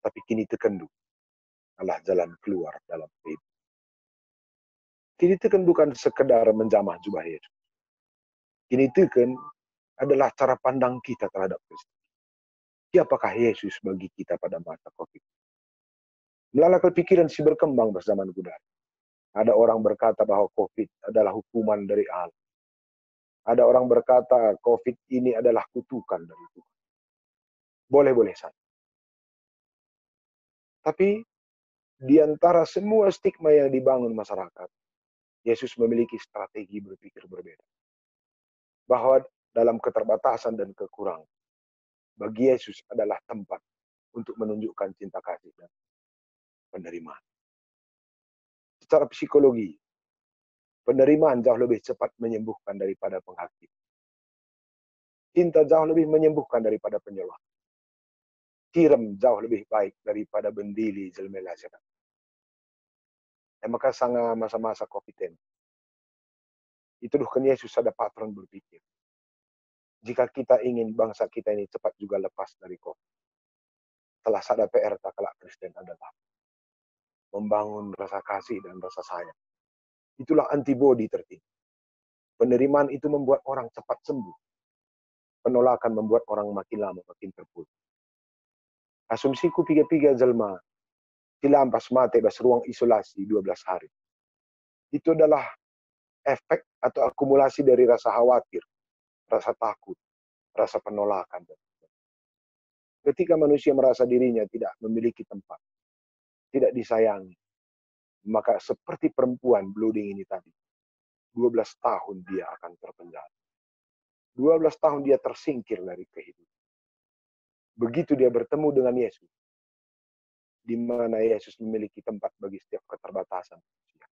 Tapi kini tekendu adalah jalan keluar dalam hidup. Kini teken bukan sekedar menjamah jubah Yesus. Kini teken adalah cara pandang kita terhadap Kristus. Siapakah Yesus bagi kita pada masa COVID? Melalui pikiran si berkembang berzaman budaya. Ada orang berkata bahwa COVID adalah hukuman dari Allah. Ada orang berkata COVID ini adalah kutukan dari Tuhan. Boleh-boleh saja. Tapi di antara semua stigma yang dibangun masyarakat, Yesus memiliki strategi berpikir berbeda. Bahwa dalam keterbatasan dan kekurangan, bagi Yesus adalah tempat untuk menunjukkan cinta kasih dan penerimaan. Secara psikologi, penerimaan jauh lebih cepat menyembuhkan daripada penghakim. Cinta jauh lebih menyembuhkan daripada penyelah. Tiram jauh lebih baik daripada bendili jelmela sekat. Maka sanga masa-masa COVID-19. Itu kan Yesus ada patron berpikir. Jika kita ingin bangsa kita ini cepat juga lepas dari COVID. Telah sadar PR tak kelak Kristen adalah membangun rasa kasih dan rasa sayang. Itulah antibodi tertinggi. Penerimaan itu membuat orang cepat sembuh. Penolakan membuat orang makin lama makin terpuruk. Asumsiku piga-piga jelma dilampas mate bas ruang isolasi 12 hari. Itu adalah efek atau akumulasi dari rasa khawatir, rasa takut, rasa penolakan. Ketika manusia merasa dirinya tidak memiliki tempat, tidak disayangi, maka seperti perempuan blooding ini tadi, 12 tahun dia akan terpenjara. 12 tahun dia tersingkir dari kehidupan. Begitu dia bertemu dengan Yesus, di mana Yesus memiliki tempat bagi setiap keterbatasan manusia.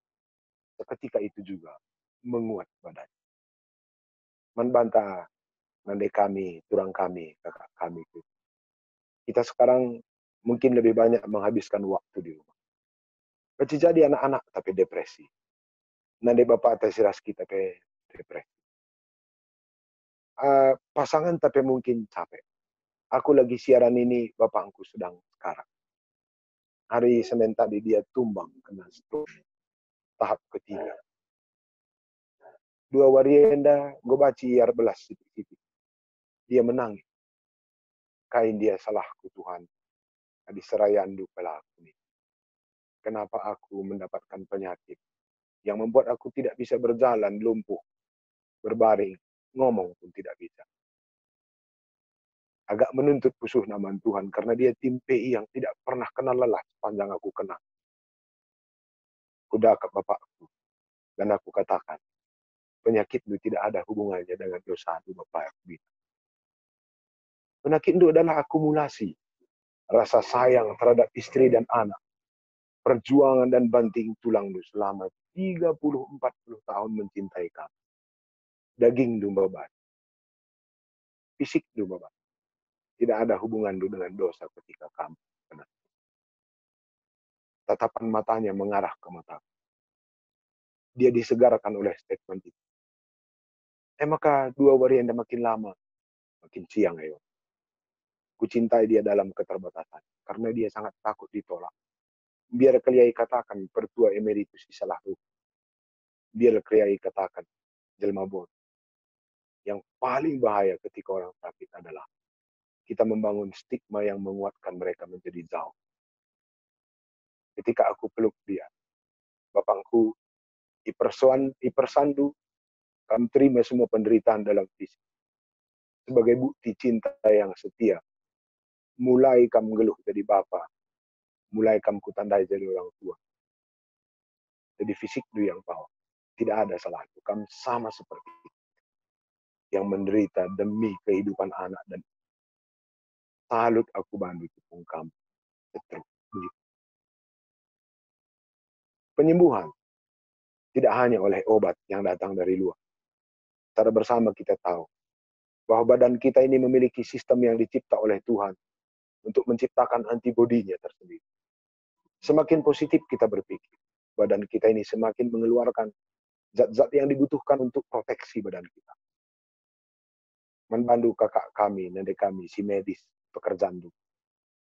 Seketika itu juga menguat badannya. Membantah nandai kami, turang kami, kakak kami. Kita sekarang mungkin lebih banyak menghabiskan waktu di rumah. Kecil jadi anak-anak tapi depresi. Nandai bapak atas siras kita tapi depresi. Pasangan tapi mungkin capek. Aku lagi siaran ini, bapakku sedang sekarang. Hari Senin tadi dia tumbang kena stroke tahap ketiga. Dua warienda, gue baci yar belas sipit-sipit. Dia menangis. Kain dia salahku Tuhan. Adi serayandu pelaku ini. Kenapa aku mendapatkan penyakit yang membuat aku tidak bisa berjalan, lumpuh, berbaring, ngomong pun tidak bisa. Agak menuntut pusuh nama Tuhan karena dia tim PI yang tidak pernah kenal lelah sepanjang aku kenal. Kuda ke bapakku dan aku katakan, penyakitmu tidak ada hubungannya dengan dosa Bapak. Penyakit itu adalah akumulasi rasa sayang terhadap istri dan anak, perjuangan dan banting tulang itu selama 30-40 tahun mencintai kamu. Daging itu beban, fisik itu beban. Tidak ada hubungan itu dengan dosa ketika kamu kena. Tatapan matanya mengarah ke mataku. Dia disegarkan oleh statement itu. Maka dua warianda makin lama, makin siang ayo. Kucintai dia dalam keterbatasan karena dia sangat takut ditolak. Biar Kiai katakan pertua emeritus di salah ruh. Biar Kiai katakan jelma bodoh. Yang paling bahaya ketika orang sakit adalah kita membangun stigma yang menguatkan mereka menjadi jauh. Ketika aku peluk dia, bapakku ipersandu, kami terima semua penderitaan dalam fisik. Sebagai bukti cinta yang setia, mulai kamu geluh jadi bapak, mulai kamu kutandai jadi orang tua. Jadi fisik itu yang bawa. Tidak ada salah itu. Kamu sama seperti itu. Yang menderita demi kehidupan anak dan salut aku bantu pun kamu. Betul. Penyembuhan tidak hanya oleh obat yang datang dari luar. Secara bersama kita tahu bahwa badan kita ini memiliki sistem yang dicipta oleh Tuhan untuk menciptakan antibodinya tersendiri. Semakin positif kita berpikir, badan kita ini semakin mengeluarkan zat-zat yang dibutuhkan untuk proteksi badan kita. Membantu kakak kami, nenek kami, si medis, pekerjaan itu.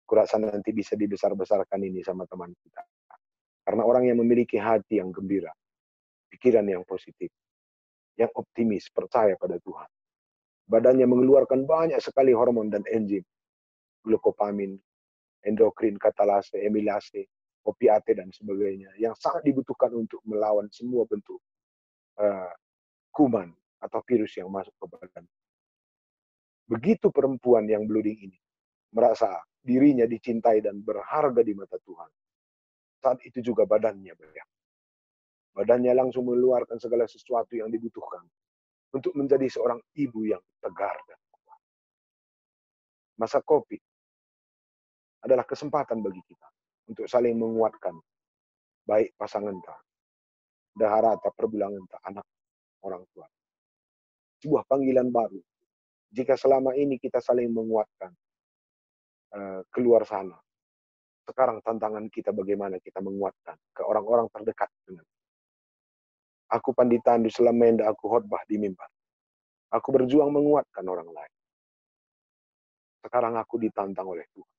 Kurasa nanti bisa dibesar-besarkan ini sama teman kita. Karena orang yang memiliki hati yang gembira, pikiran yang positif, yang optimis, percaya pada Tuhan. Badannya mengeluarkan banyak sekali hormon dan enzim, glukopamin, endokrin, katalase, emilase, opiate, dan sebagainya, yang sangat dibutuhkan untuk melawan semua bentuk uh, kuman atau virus yang masuk ke badan. Begitu perempuan yang blooding ini merasa dirinya dicintai dan berharga di mata Tuhan, saat itu juga badannya bergerak. Badannya langsung mengeluarkan segala sesuatu yang dibutuhkan untuk menjadi seorang ibu yang tegar dan kuat. Masa COVID adalah kesempatan bagi kita untuk saling menguatkan, baik pasangan ta, dahara ta, perbulangan ta, anak, orang tua. Sebuah panggilan baru. Jika selama ini kita saling menguatkan keluar sana, sekarang tantangan kita bagaimana kita menguatkan ke orang-orang terdekat dengan. Aku Pandita Andu Selamenda, aku khotbah di mimbar. Aku berjuang menguatkan orang lain. Sekarang aku ditantang oleh Tuhan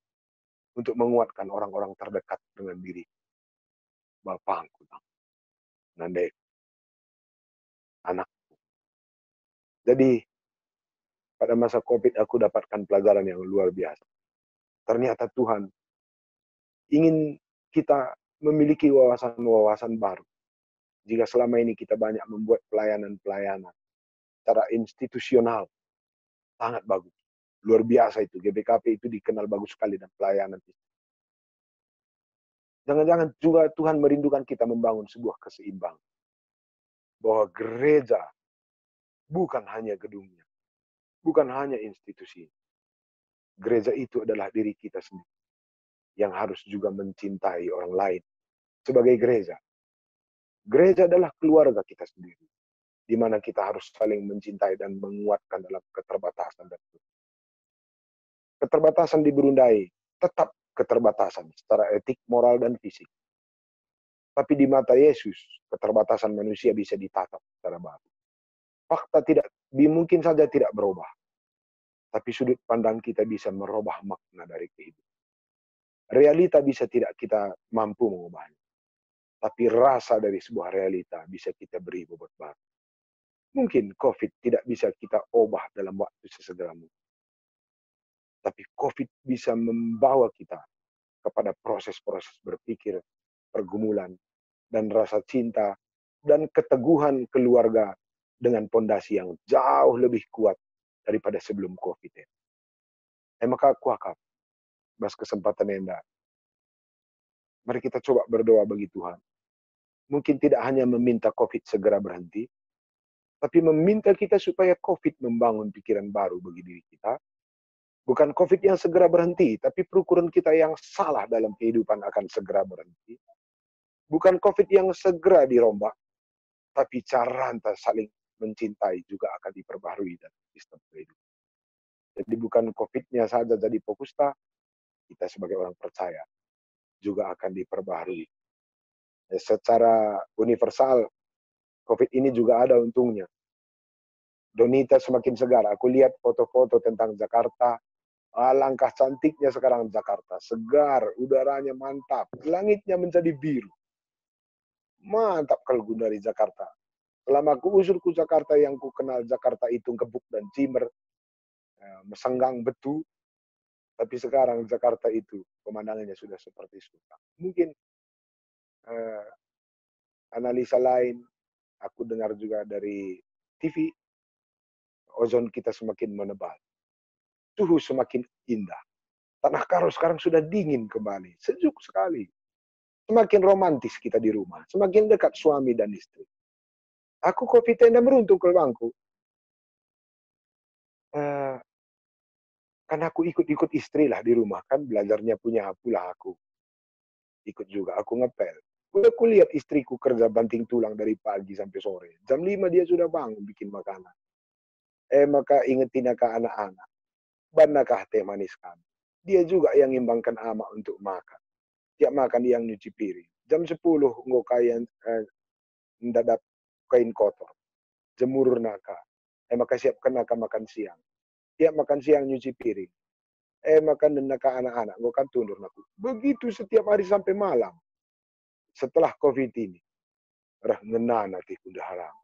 untuk menguatkan orang-orang terdekat dengan diri. Bapakku, Nandek, anakku. Jadi, pada masa COVID aku dapatkan pelajaran yang luar biasa. Ternyata Tuhan ingin kita memiliki wawasan-wawasan baru. Jika selama ini kita banyak membuat pelayanan-pelayanan secara institusional, sangat bagus. Luar biasa itu, GBKP itu dikenal bagus sekali dan pelayanan. Jangan-jangan juga Tuhan merindukan kita membangun sebuah keseimbangan. Bahwa gereja bukan hanya gedungnya, bukan hanya institusi. Gereja itu adalah diri kita sendiri yang harus juga mencintai orang lain. Sebagai gereja, gereja adalah keluarga kita sendiri, di mana kita harus saling mencintai dan menguatkan dalam keterbatasan. Keterbatasan diberundai, tetap keterbatasan secara etik, moral, dan fisik. Tapi di mata Yesus, keterbatasan manusia bisa ditatap secara baru. Fakta mungkin saja tidak berubah, tapi sudut pandang kita bisa merubah makna dari kehidupan. Realita bisa tidak kita mampu mengubahnya, tapi rasa dari sebuah realita bisa kita beri bobot baru. Mungkin COVID tidak bisa kita ubah dalam waktu sesegera mungkin, tapi COVID bisa membawa kita kepada proses-proses berpikir, pergumulan, dan rasa cinta, dan keteguhan keluarga dengan pondasi yang jauh lebih kuat daripada sebelum COVID. Maka aku akan bahas kesempatan yang mari kita coba berdoa bagi Tuhan. Mungkin tidak hanya meminta COVID segera berhenti, tapi meminta kita supaya COVID membangun pikiran baru bagi diri kita. Bukan COVID yang segera berhenti, tapi perukuran kita yang salah dalam kehidupan akan segera berhenti. Bukan COVID yang segera dirombak, tapi cara kita saling mencintai juga akan diperbaharui dalam sistem kehidupan. Jadi bukan COVID-nya saja jadi fokus, kita sebagai orang percaya juga akan diperbaharui. Secara universal, COVID ini juga ada untungnya. Donita semakin segar. Aku lihat foto-foto tentang Jakarta. Alangkah cantiknya sekarang Jakarta. Segar, udaranya mantap. Langitnya menjadi biru. Mantap kalau dari Jakarta. Selama ku usurku Jakarta yang ku kenal Jakarta itu gebuk dan cimer. Mesenggang betu. Tapi sekarang Jakarta itu pemandangannya sudah seperti surga. Mungkin analisa lain, aku dengar juga dari TV, ozon kita semakin menebal. Suhu semakin indah. Tanah Karo sekarang sudah dingin kembali. Sejuk sekali. Semakin romantis kita di rumah. Semakin dekat suami dan istri. Aku kopi tenda meruntung ke bangku. Kan aku ikut-ikut istri lah di rumah. Kan belajarnya punya pula aku. Ikut juga. Aku ngepel. Udah aku lihat istriku kerja banting tulang dari pagi sampai sore. Jam 5 dia sudah bangun bikin makanan. Maka ingetin ke anak-anak. Banakah teh manis kami. Dia juga yang ngimbangkan ama untuk makan. Tiap makan dia yang nyuci piring. Jam 10 ngokayan ndadap kain kotor. Jemur naka. Maka siapkan naka makan siang. Tiap makan siang nyuci piring. makan dan naka anak-anak, bukan tundur aku. Begitu setiap hari sampai malam. Setelah COVID ini, rah ngena nanti kuda haram.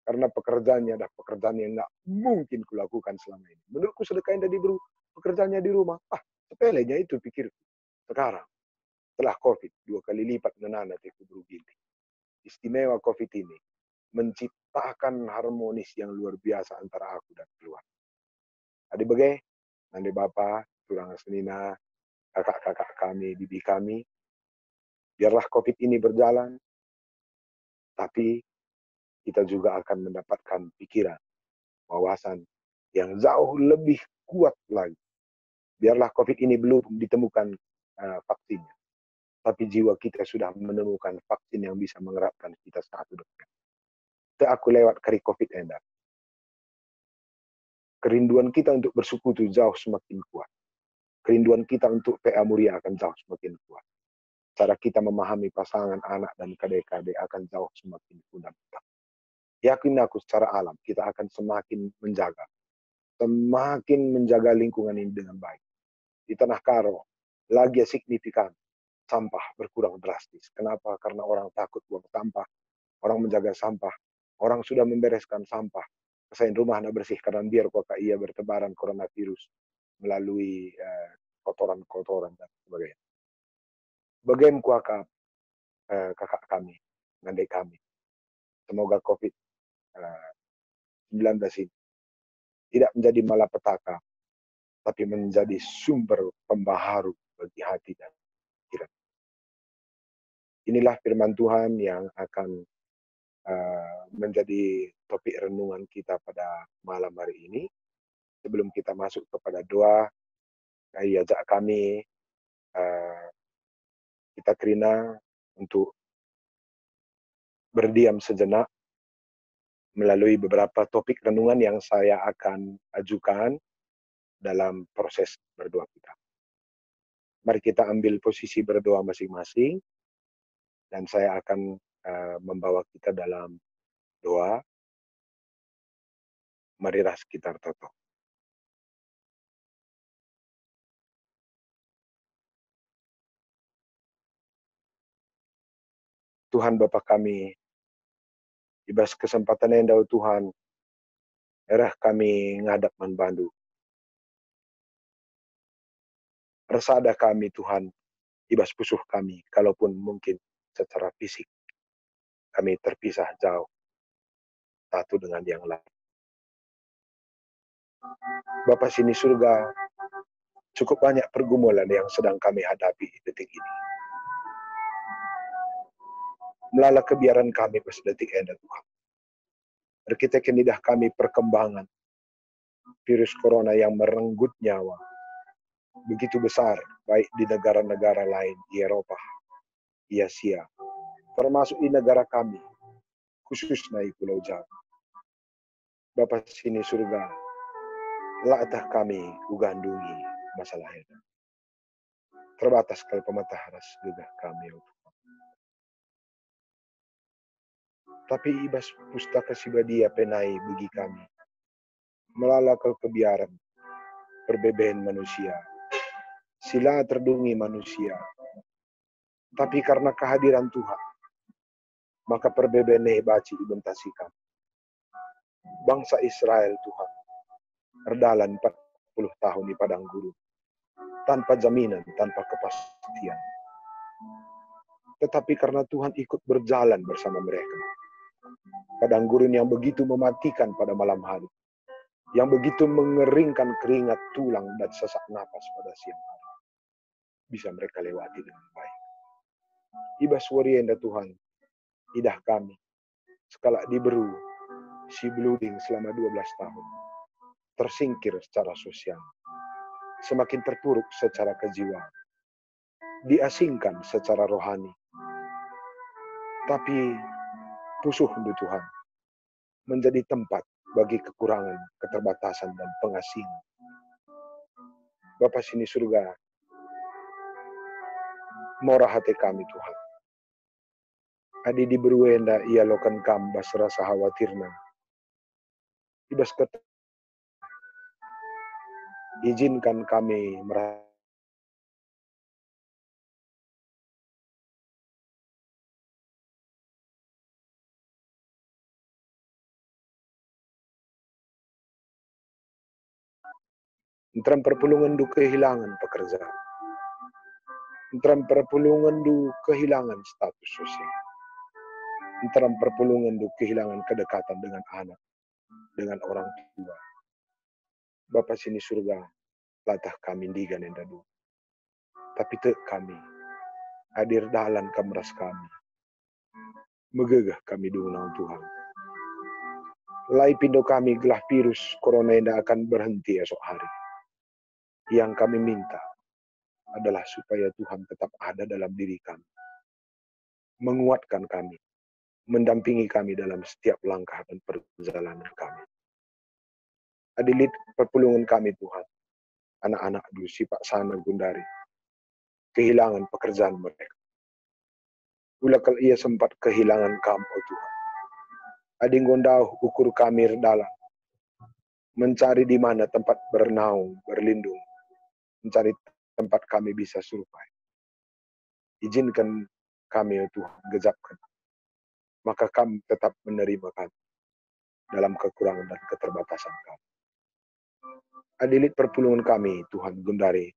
Karena pekerjaannya adalah pekerjaan yang nggak mungkin kulakukan selama ini. Menurutku sedekah yang tadi pekerjaannya di rumah. Sepelenya itu pikirku. Sekarang, setelah COVID, 2 kali lipat ngena nanti kuburu gini. Istimewa COVID ini menciptakan harmonis yang luar biasa antara aku dan keluarga. Adi bagai, nanti Bapak, Turang Senina, kakak-kakak kami, bibi kami, biarlah COVID ini berjalan, tapi kita juga akan mendapatkan pikiran, wawasan yang jauh lebih kuat lagi. Biarlah COVID ini belum ditemukan vaksinnya, tapi jiwa kita sudah menemukan vaksin yang bisa mengeratkan kita satu dekat. Aku lewat kari COVID endak. Kerinduan kita untuk bersekutu jauh semakin kuat. Kerinduan kita untuk PA Muria akan jauh semakin kuat. Cara kita memahami pasangan, anak, dan kadek-kadek akan jauh semakin fundamental. Yakin aku secara alam, kita akan semakin menjaga lingkungan ini dengan baik. Di Tanah Karo, lagi signifikan, sampah berkurang drastis. Kenapa? Karena orang takut buang sampah, orang menjaga sampah, orang sudah membereskan sampah. Kesain rumah na bersih, karena biar kok ia bertebaran coronavirus melalui kotoran-kotoran dan sebagainya. Bagaimana kakak kami, ngandai kami. Semoga COVID-19 ini tidak menjadi malapetaka, tapi menjadi sumber pembaharu bagi hati dan pikiran. Inilah firman Tuhan yang akan menjadi topik renungan kita pada malam hari ini. Sebelum kita masuk kepada doa, saya ajak kami kita kerina untuk berdiam sejenak melalui beberapa topik renungan yang saya akan ajukan dalam proses berdoa kita. Mari kita ambil posisi berdoa masing-masing, dan saya akan membawa kita dalam doa. Marilah sekitar toto. Tuhan Bapa kami, ibas kesempatan yang Tuhan, erah kami ngadap manbandu. Rasa ada kami Tuhan, ibas pusuh kami, kalaupun mungkin secara fisik kami terpisah jauh satu dengan yang lain. Bapa sini surga, cukup banyak pergumulan yang sedang kami hadapi detik ini. Melala kebiaran kami pas detik ini Tuhan. Kita kenidah kami perkembangan virus corona yang merenggut nyawa begitu besar, baik di negara-negara lain di Eropa, di Asia, termasuk di negara kami, khususnya di Pulau Jawa. Bapa sini surga, latah kami ugandungi masalah ini. Terbatas kalau pematah ras juga kami, ya Tuhan. Tapi ibas pustaka sibadia penai bagi kami, melalakal kebiaran, perbedaan manusia, sila terdungi manusia. Tapi karena kehadiran Tuhan, maka perbedaan baci ibentasikan. Bangsa Israel Tuhan, berdalan 40 tahun di padang gurun, tanpa jaminan, tanpa kepastian. Tetapi karena Tuhan ikut berjalan bersama mereka, padang gurun yang begitu mematikan pada malam hari, yang begitu mengeringkan keringat tulang dan sesak napas pada siang hari, bisa mereka lewati dengan baik. Ibas warienda Tuhan, idah kami, sekala diberu, si blooding selama 12 tahun, tersingkir secara sosial, semakin terpuruk secara kejiwaan, diasingkan secara rohani. Tapi pusuh untuk Tuhan menjadi tempat bagi kekurangan, keterbatasan, dan pengasingan. Bapa sini surga, morah hati kami Tuhan. Adi di beruenda ia lokan kambas rasa khawatirna. Ibas Izinkan kami merasa Entram perpulungan du kehilangan pekerjaan. Entram perpulungan du kehilangan status sosial. Entram perpulungan du kehilangan kedekatan dengan anak, dengan orang tua. Bapa sini surga, latah kami digan endadu. Tapi te kami, hadir dalam kamras kami. Megegah kami dunau Tuhan. Lai pindo kami gelah virus corona yang akan berhenti esok hari. Yang kami minta adalah supaya Tuhan tetap ada dalam diri kami. Menguatkan kami. Mendampingi kami dalam setiap langkah dan perjalanan kami. Adilit perpulungan kami Tuhan. Anak-anak dulu si Pak Sana Gundari. Kehilangan pekerjaan mereka. Ulakal ia sempat kehilangan kamu Tuhan. Ading gondau ukur kami dalam. Mencari di mana tempat bernaung, berlindung. Mencari tempat kami bisa survive. Izinkan kami ya Tuhan, gejapkan. Maka kami tetap menerima kami dalam kekurangan dan keterbatasan kami. Adilit perpulungan kami, Tuhan Gundari,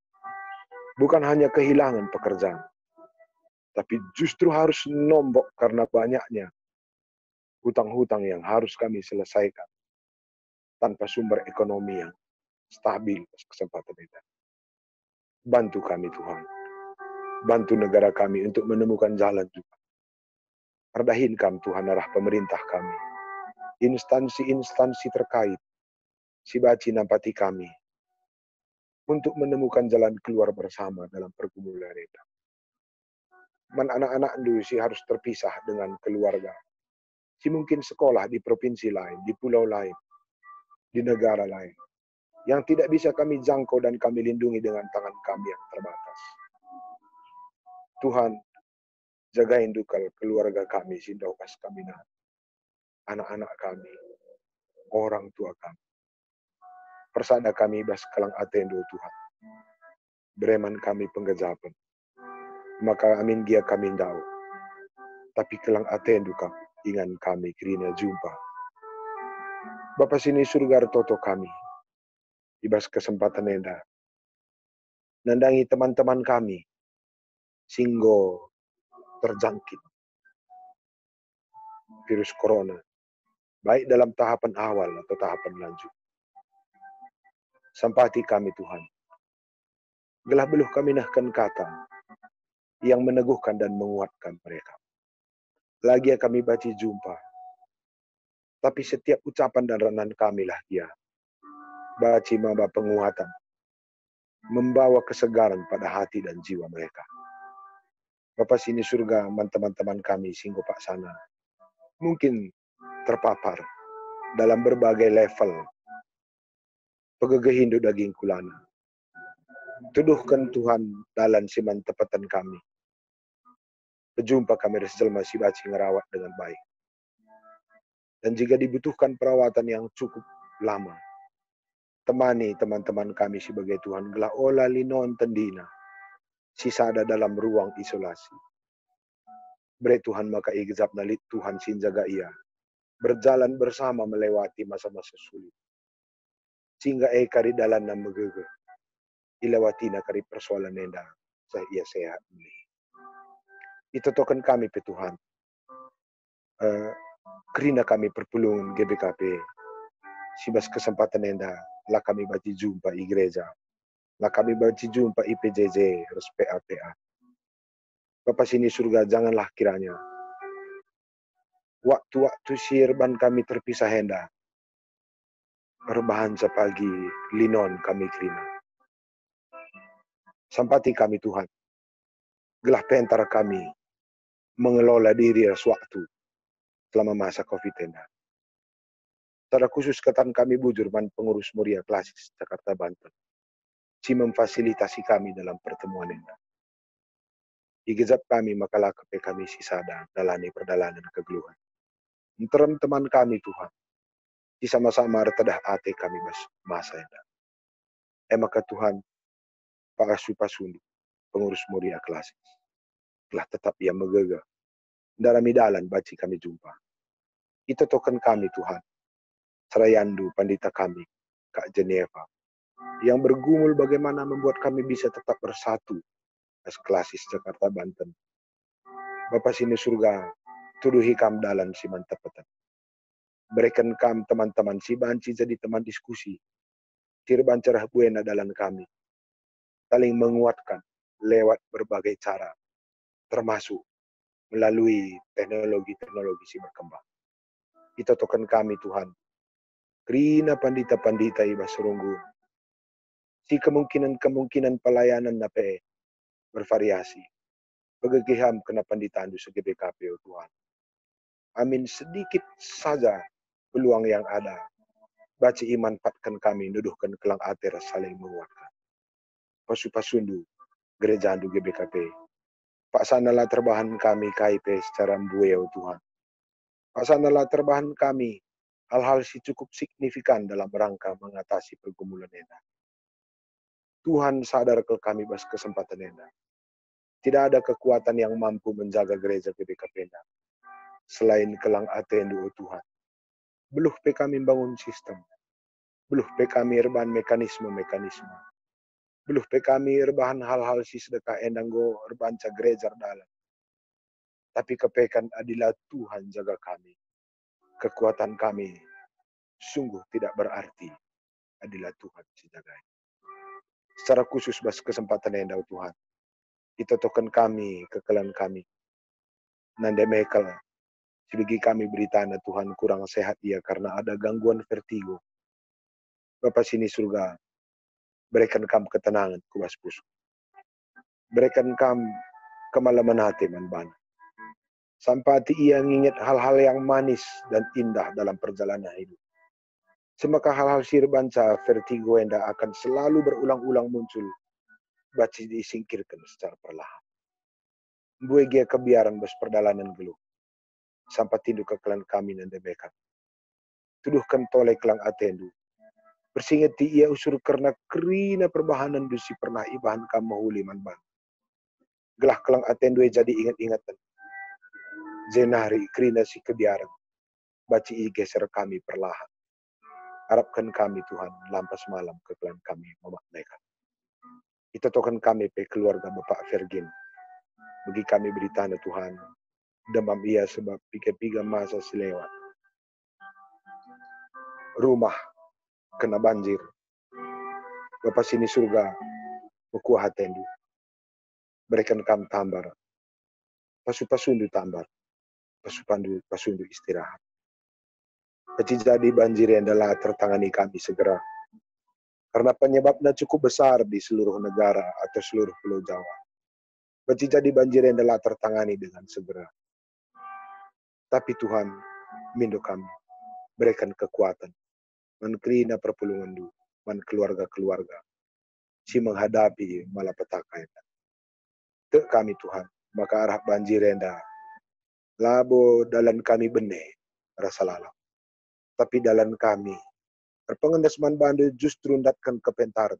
bukan hanya kehilangan pekerjaan, tapi justru harus nombok karena banyaknya hutang-hutang yang harus kami selesaikan tanpa sumber ekonomi yang stabil kesempatan itu. Bantu kami Tuhan, bantu negara kami untuk menemukan jalan juga. Ardahin kami Tuhan arah pemerintah kami, instansi-instansi terkait, sibaci nampati kami, untuk menemukan jalan keluar bersama dalam pergumulan itu. Anak-anak dulu si harus terpisah dengan keluarga. Si mungkin sekolah di provinsi lain, di pulau lain, di negara lain. Yang tidak bisa kami jangkau dan kami lindungi dengan tangan kami yang terbatas. Tuhan, jagain dukal keluarga kami, sindaukas kami nah. Anak-anak kami, orang tua kami. Persada kami bas kelang atendo Tuhan. Bereman kami penggejapan. Maka amin gia kami ndau. Tapi kelang atendo kami, ingan kami kirina jumpa. Bapa sini surga toto kami. Ibas kesempatan enda. Nandangi teman-teman kami. Singgo terjangkit virus corona. Baik dalam tahapan awal atau tahapan lanjut. Sampati kami Tuhan. Gelah beluh kami nahkan kata yang meneguhkan dan menguatkan mereka. Lagi kami baci jumpa. Tapi setiap ucapan dan renan kami lah dia. Baci maba penguatan. Membawa kesegaran pada hati dan jiwa mereka. Bapa sini surga, teman-teman kami, singgo Pak Sana. Mungkin terpapar dalam berbagai level. Pegegehindu daging kulana. Tuduhkan Tuhan dalam siman tepatan kami. Berjumpa kami reselma si baci ngerawat dengan baik. Dan jika dibutuhkan perawatan yang cukup lama, temani teman-teman kami sebagai Tuhan gelah olah linon tendina. Sisa ada dalam ruang isolasi. Bre Tuhan maka igzab nalit Tuhan sinjaga ia. Berjalan bersama melewati masa-masa sulit. Sehingga kari dalan na megege. Ilawati na kari persoalan nenda. Saya ia sehat. Itotokan kami pe Tuhan. Kerina kami perpulungan GBKP. Sibas kesempatan nenda. Lah kami baci jumpa i gereja. Lah kami baci jumpa IPJJ. Harus PA. Bapa sini surga janganlah kiranya. Waktu-waktu sirban kami terpisah henda. Berbahan sepagi linon kami kerina. Sampati kami Tuhan. Gelah pentara kami. Mengelola diri sewaktu. Selama masa COVID henda. Secara khusus ketan kami bujur man pengurus Muria Klasis Jakarta Banten. Si memfasilitasi kami dalam pertemuan henda. Igezap kami makalah kepe kami sisada dalani perdalanan kegeluhan. Enterem teman kami Tuhan. Di sama-sama terdah ate kami masa henda. Maka Tuhan, Pak Pasundu, pengurus Muria Klasik, telah tetap ia megega. Dalam idalan baci kami jumpa. Itu token kami Tuhan. Serayandu pandita kami, Kak Geneva, yang bergumul bagaimana membuat kami bisa tetap bersatu. Klasis Jakarta Banten. Bapak sini surga, tuduhi kam dalam si mantap petan. Berikan kam teman-teman si banci jadi teman diskusi. Tirban cerah buena dalam kami. Saling menguatkan lewat berbagai cara. Termasuk melalui teknologi-teknologi si berkembang. Itu token kami Tuhan. Krina pandita-pandita iba serunggu. Si kemungkinan-kemungkinan pelayanan nape bervariasi. Begegiham kena panditaan du segi BKP Tuhan. Amin, sedikit saja peluang yang ada. Baca iman patkan kami, nuduhkan kelang atir saling menguatkan. Pasu-pasundu, gereja andu GBKP. Pak sanalah terbahan kami KIP secara mbueo Tuhan. Pak sanalah terbahan kami hal-hal si cukup signifikan dalam rangka mengatasi pergumulan enda. Tuhan sadar ke kami bas kesempatan enda. Tidak ada kekuatan yang mampu menjaga gereja GBKP enda. Selain kelang atendu Tuhan. Beluh pe kami bangun sistem. Beluh pe kami rebahan mekanisme-mekanisme. Beluh pe kami rebahan hal-hal si sedekah endanggo rebanca gereja dalam. Tapi kepekan adalah Tuhan jaga kami. Kekuatan kami sungguh tidak berarti adalah Tuhan si jaga. Secara khusus bas kesempatan endau Tuhan. Itu token kami, kekelan kami. Nanda mekel. Sebagi kami beritana Tuhan kurang sehat dia karena ada gangguan vertigo. Bapak sini surga. Berikan kami ketenangan kuas pusu. Berikan kami kemalaman hati manbana. Sampai ia mengingat hal-hal yang manis dan indah dalam perjalanan hidup. Semaka hal-hal sirbanca vertigo enda akan selalu berulang-ulang muncul. Baci disingkirkan secara perlahan. Buegia kebiaran bos perdalanan geluh. Sampai tindu kekelan kami dan debekan. Tuduhkan toleh kelang atendu. Bersingat ia usur karena kerina perbahanan dusi pernah ibahan kamu huliman bang. Gelah kelang atendu jadi ingat-ingatan. Zenari kerina si kebiaran. Baci geser kami perlahan. Harapkan kami Tuhan lampas malam kekelan kami memaknaikan. Itu token kami pe keluarga Bapak Virgin. Bagi kami beritanya Tuhan. Demam ia sebab piga-piga masa selewat. Rumah kena banjir. Bapak sini surga. Bukuah hatendu. Berikan kami tambar. Pasu-pasundu tambar. Pasundu istirahat. Kecil jadi banjir yang adalah tertangani kami segera. Karena penyebabnya cukup besar di seluruh negara atau seluruh pulau Jawa. Kecil jadi banjir yang adalah tertangani dengan segera. Tapi Tuhan, mindu kami, berikan kekuatan. Menkerina perpulungan du, men keluarga-keluarga. Si menghadapi malapetaka enda. Tek kami Tuhan, maka arah banjir enda. Labo dalan kami benih, rasa lalang. Tapi dalan kami, perpengendas man bandu justru ndatkan kepentar.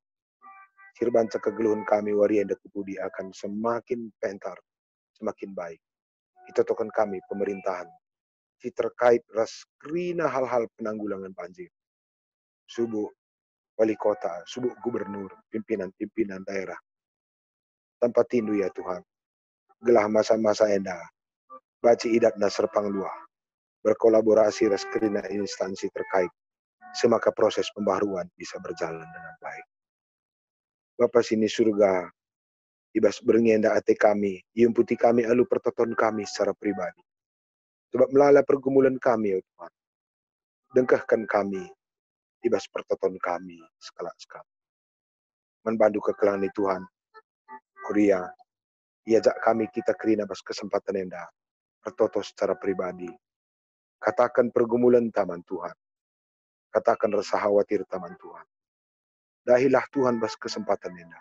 Sirbanca kegeluhan kami warienda kubudi akan semakin pentar, semakin baik. Itu token kami pemerintahan. Si terkait ras kerina hal-hal penanggulangan banjir. Subuh wali kota, subuh gubernur, pimpinan-pimpinan daerah. Tanpa tindu ya Tuhan. Gelah masa-masa enda. Baci idatna serpang luah. Berkolaborasi ras kerina instansi terkait. Semaka proses pembaharuan bisa berjalan dengan baik. Bapak sini surga. Ibas berngenda ate kami. Yumputi kami alu pertoton kami secara pribadi. Sebab melala pergumulan kami ya Tuhan. Dengkahkan kami. Ibas pertoton kami sekala-sekala. Membantu kekelani Tuhan. Kuria. Iajak kami kita kerina bas kesempatan enda. Pertoto secara pribadi. Katakan pergumulan taman Tuhan. Katakan rasa khawatir taman Tuhan. Dahilah Tuhan bas kesempatan enda.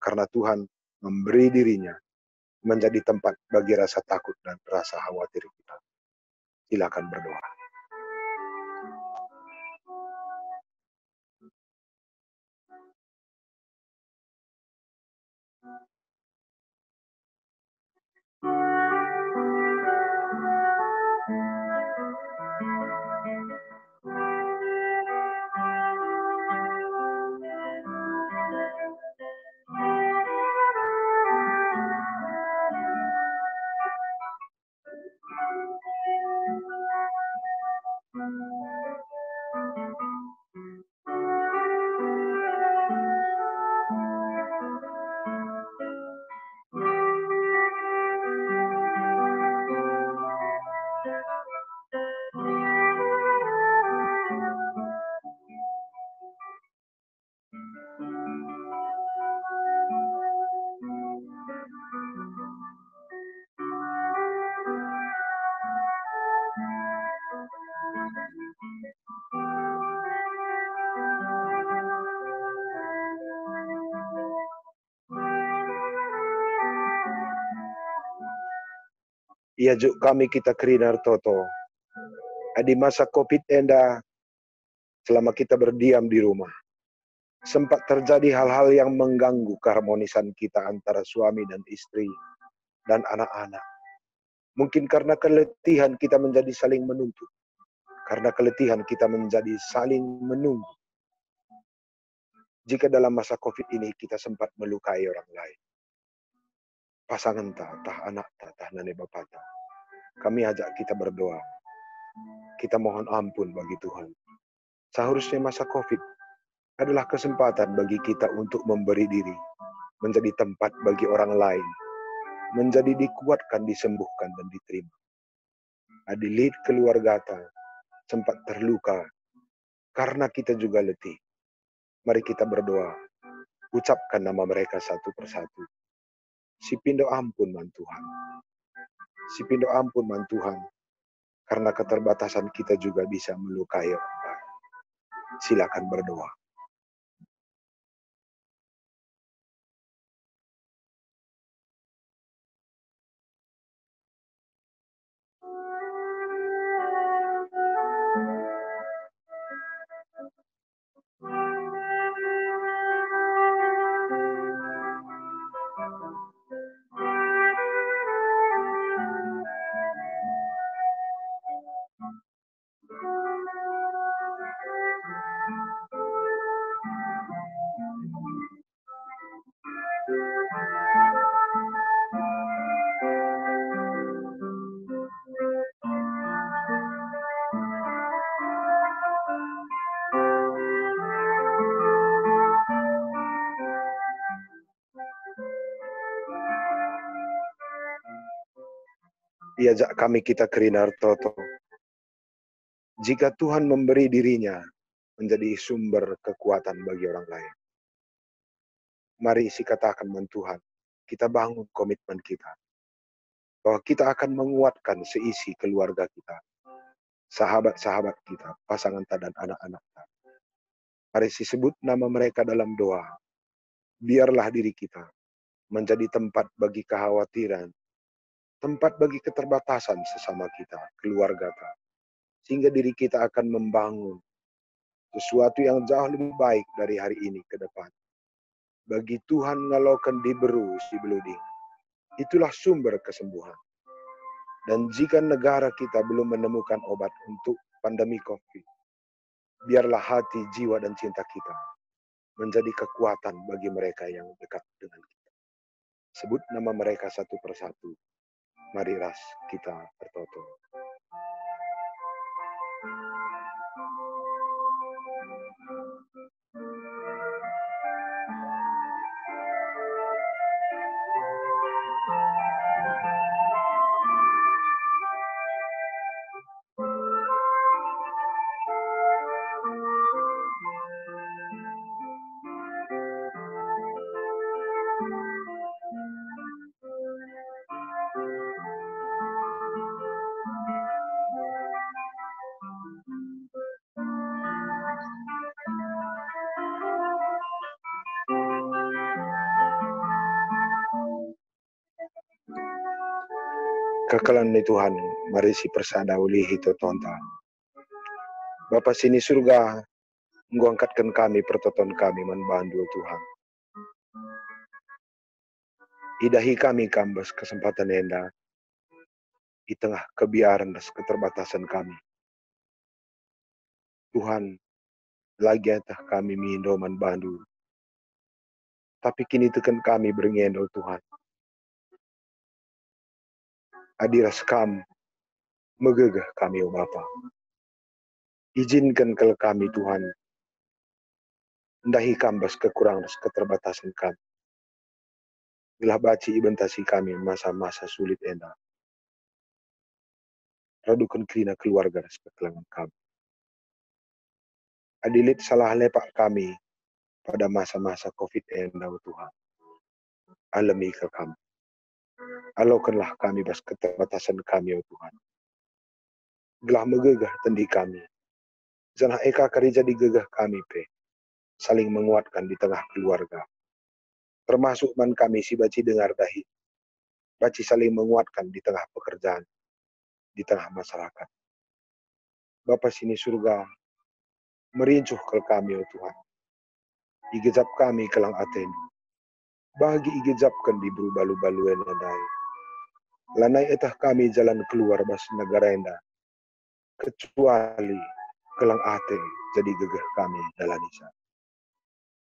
Karena Tuhan memberi dirinya menjadi tempat bagi rasa takut dan rasa khawatir kita. Silakan berdoa. Ia juk kami kita kerinar toto. Di masa COVID enda, selama kita berdiam di rumah, sempat terjadi hal-hal yang mengganggu keharmonisan kita antara suami dan istri dan anak-anak. Mungkin karena keletihan kita menjadi saling menuntut. Karena keletihan kita menjadi saling menunggu. Jika dalam masa COVID ini kita sempat melukai orang lain, pasangan tah anak tah nane bapa tah, kami ajak kita berdoa. Kita mohon ampun bagi Tuhan. Seharusnya masa COVID adalah kesempatan bagi kita untuk memberi diri, menjadi tempat bagi orang lain, menjadi dikuatkan, disembuhkan, dan diterima. Adilit keluarga ta sempat terluka karena kita juga letih. Mari kita berdoa, ucapkan nama mereka satu persatu. Si pindo ampun man Tuhan. Si pindo ampun man Tuhan. Karena keterbatasan kita juga bisa melukai orang lain. Silakan berdoa. Diajak kami kita kerinar toto. Jika Tuhan memberi dirinya menjadi sumber kekuatan bagi orang lain. Mari isi katakan man Tuhan, kita bangun komitmen kita. Bahwa kita akan menguatkan seisi keluarga kita. Sahabat-sahabat kita, pasangan ta dan anak-anak ta. Mari sebut nama mereka dalam doa. Biarlah diri kita menjadi tempat bagi kekhawatiran, tempat bagi keterbatasan sesama kita, keluarga kita. Sehingga diri kita akan membangun sesuatu yang jauh lebih baik dari hari ini ke depan. Bagi Tuhan ngalokan diberu si beluding. Itulah sumber kesembuhan. Dan jika negara kita belum menemukan obat untuk pandemi COVID, biarlah hati, jiwa, dan cinta kita menjadi kekuatan bagi mereka yang dekat dengan kita. Sebut nama mereka satu persatu. Mari ras kita bertoto. Kekalan ni Tuhan, mari si persada ulihi to tonta. Bapa sini surga, angkatkan kami, pertoton kami, membantu Tuhan. Idahi kami kambas kesempatan enda, di tengah kebiaran dan keterbatasan kami. Tuhan, lagi atah kami mindo membantu. Tapi kini tekan kami berngendol Tuhan. Adiras kam, megegah kami o Bapa. Izinkan kalau kami Tuhan, ndahi kambas kekurangan keterbatasan kami. Gelah baci ibentasi kami masa-masa sulit enda. Radukan kerina keluarga dan kekelangan kami. Adilit salah lepak kami pada masa-masa COVID enda Tuhan. Alami ke kami. Alaukanlah kami bas keterbatasan kami ya Tuhan. Gelah megegah tendi kami. Zanah eka karija digegah kami pe. Saling menguatkan di tengah keluarga. Termasuk man kami si baci dengar dahi. Baci saling menguatkan di tengah pekerjaan, di tengah masyarakat. Bapa sini surga, merincuh ke kami, oh Tuhan. Igejap kami kelang aten. Bagi igejapkan di balu-balu enadai. Lanai etah kami jalan keluar bas negara enda. Kecuali kelang ate jadi gegah kami dalam nisa.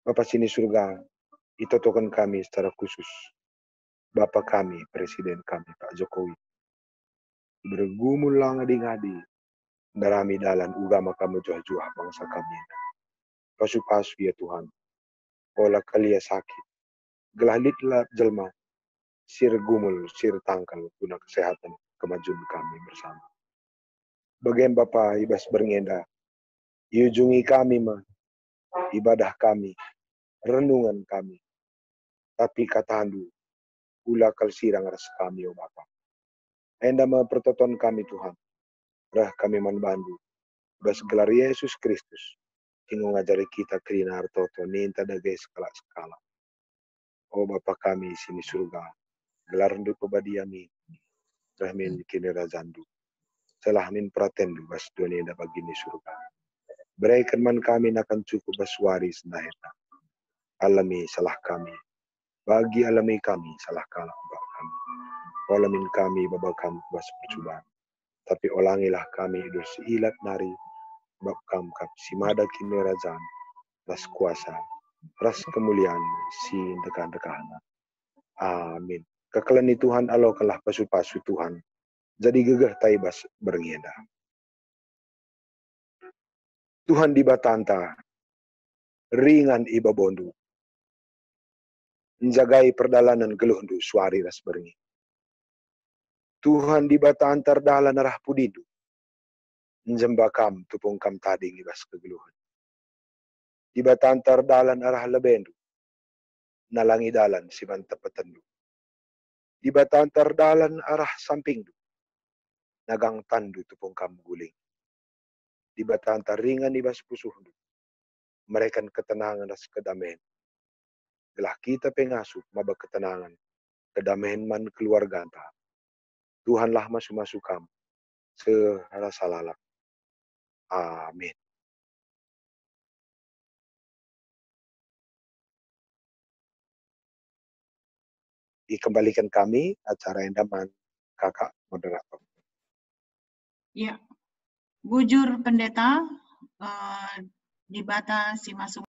Bapa sini surga, itotokan kami secara khusus. Bapa kami, Presiden kami, Pak Jokowi. Bergumul lang ngadi-ngadi. Darami dalan ugama kamu juah-juah bangsa kami. Pasu-pasu ya Tuhan. Olah kalia sakit. Gelahitlah jelma. Sir gumul, sir tangkal. Guna kesehatan kemajuan kami bersama. Bagian Bapa ibas berngenda. Iujungi kami mah. Ibadah kami. Renungan kami. Tapi katandu. Ula kal sirang ras kami, oh Bapa. Enda pertoton kami Tuhan. Rah kami manbandu. Bas gelar Yesus Kristus. Tinggal ngajari kita kerina hartoto. Ninta dagai skala-skala. Oh Bapa kami sini surga. Gelar ndu pebadiami. Rahmin kini razandu. Salah min pratendu bas dunia da bagini surga. Berikan man kami akan cukup baswari sendaheta. Alami salah kami. Bagi alami kami salah kalah kami. Olamin kami babakam bas percobaan. Tapi olangilah kami idul siilat nari. Babkam kap simada kini razan. Ras kuasa. Ras kemuliaan si dekan-dekana. Amin. Kekelani Tuhan Allah kalah pasu-pasu Tuhan. Jadi gegah taibas berngenda. Tuhan di batanta. Ringan iba bondu. Menjagai perdalanan geluhndu suari ras berngi. Tuhan di batanta dalan arah pudidu. Menjembakam tupungkam tadi ngibas kegeluhan. Di batanta dalan arah lebendu. Nalangi dalan si bantepetendu. Di batanta dalan arah sampingdu. Nagang tandu tupungkam guling. Di batanta ringan ibas pusuhdu. Mereka ketenangan ras kedamaian. Gelah kita pengasuh mabak ketenangan. Kedamaian man keluarga anta. Tuhanlah masuk-masuk kamu. Serasa lalak. Amin. Dikembalikan kami acara endaman kakak moderator. Ya, bujur pendeta dibatasi masuk